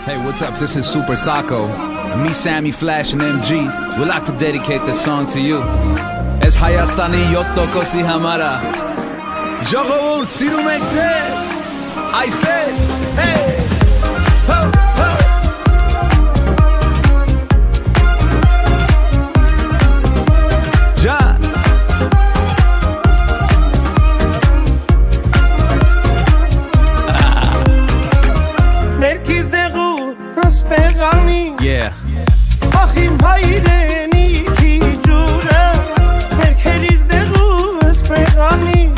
Hey, what's up? This is Super Sako. And me, Sammy Flash, and MG. We'd like to dedicate this song to you. Es Hayastani Yotokosi Hamara. Jogor Sirumektes. I said, hey, ho, ho. Ja. Yeah. Achim hayreni ki jure Herkeliz de guvs pegani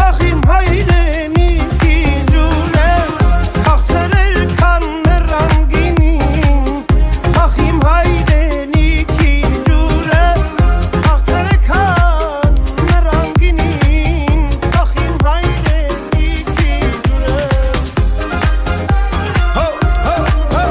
Achim hayreni ki jure Akhserer kan merangini Achim hayreni ki jure Akhserer kan merangini Achim hayreni ki jure Ho, ho, ho.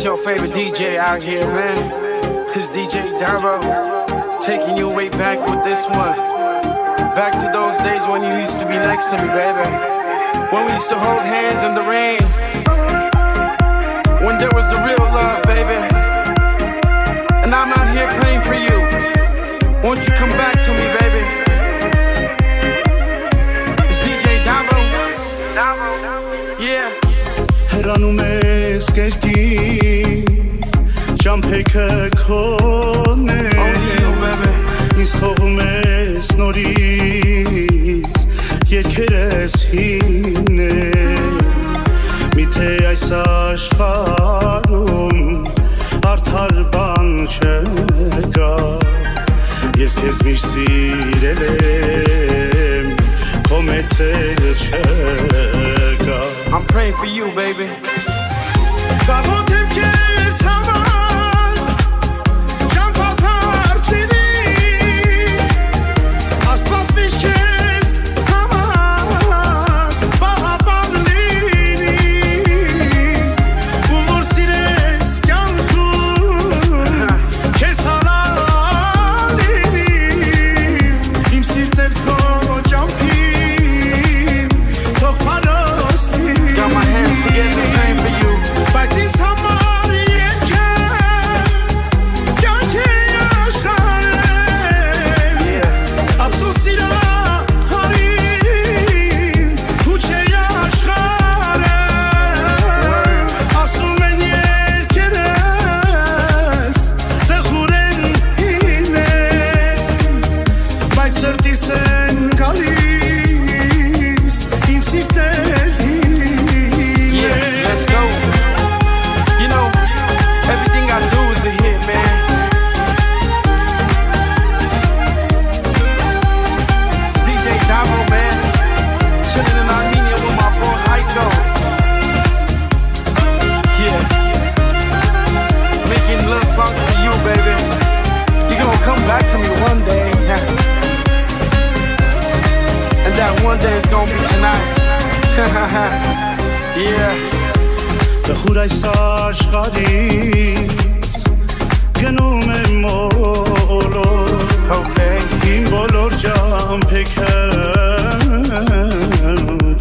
your favorite DJ out here, man. It's DJ Davo, taking you way back with this one. Back to those days when you used to be next to me, baby. When we used to hold hands in the rain. When there was the real love, baby. And I'm out here praying for you. Won't you come back to me, baby? It's DJ Davo. Yeah. Հեռանում ես կերկին, ճամփեքը քոն է, ինձ թողում ես նորից, երգերս հին է, միթե այս աշխարհում արդար բան չկա, ես քեզ միշտ սիրել եմ, քո մեծել չկա. I'm praying for you, baby. Տխուր այս աշխարհից գնում եմ մոլոր իմ բոլոր ճամփեքը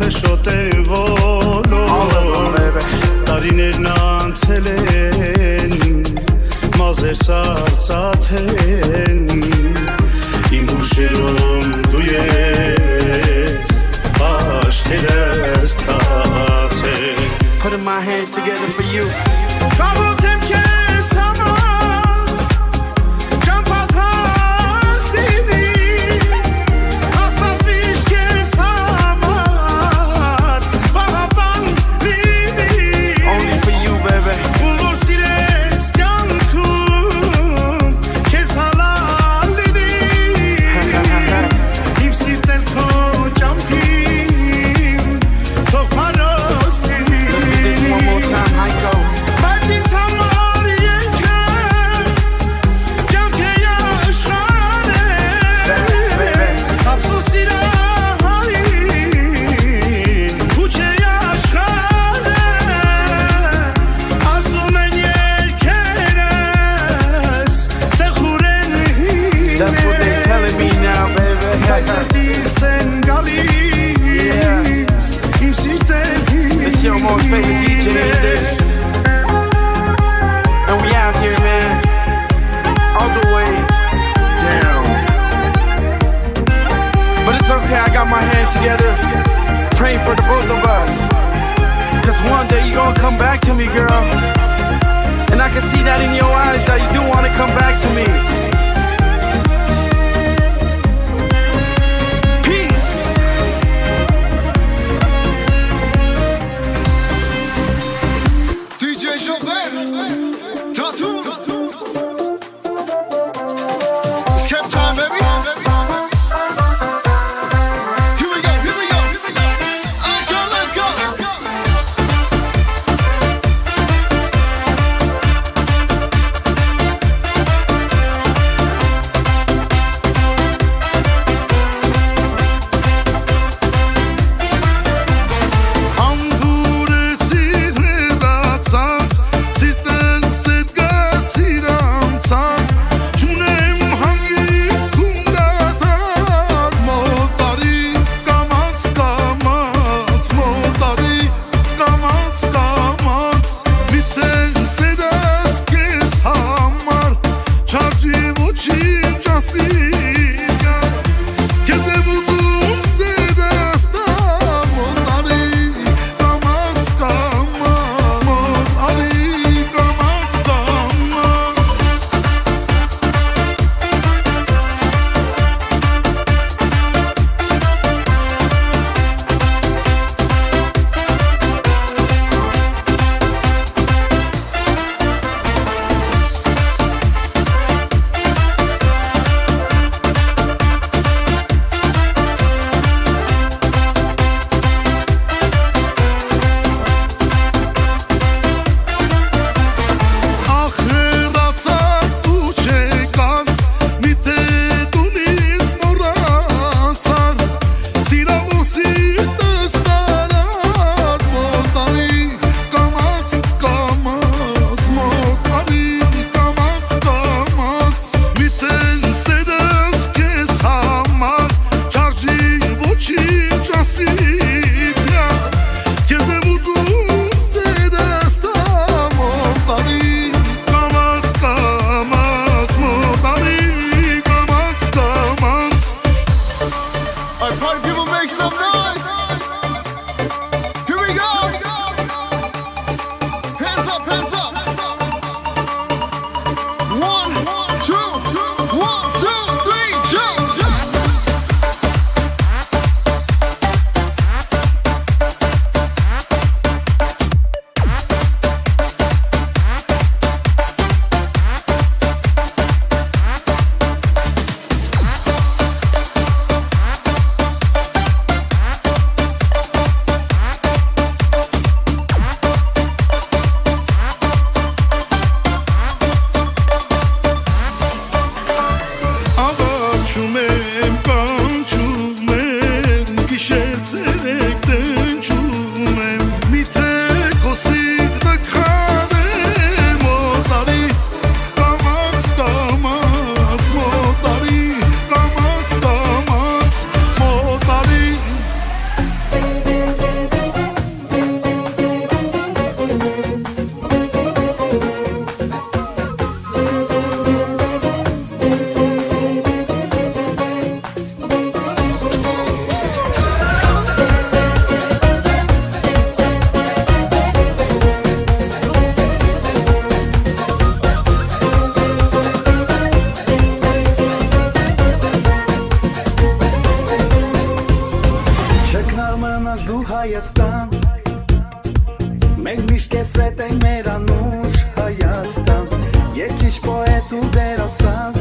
փեշոտ են ոլոր տարիներն անցել են մազեր սարսաթեն իմ հուշերում դու ես աշտերս թացել. Putting my hands together for you. Only for you, baby. It's your most favorite DJ in this. And we out here, man. All the way down. But it's okay, I got my hands together, praying for the both of us. Cause one day you're gonna come back to me, girl. And I can see that in your eyes, that you do wanna come back to me. Հայաստան Մենք միշտ կեսետ ենք մեր անուշ Հայաստան Երկիչ պոետ ու դերասան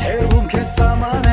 Հերում քեզ սաման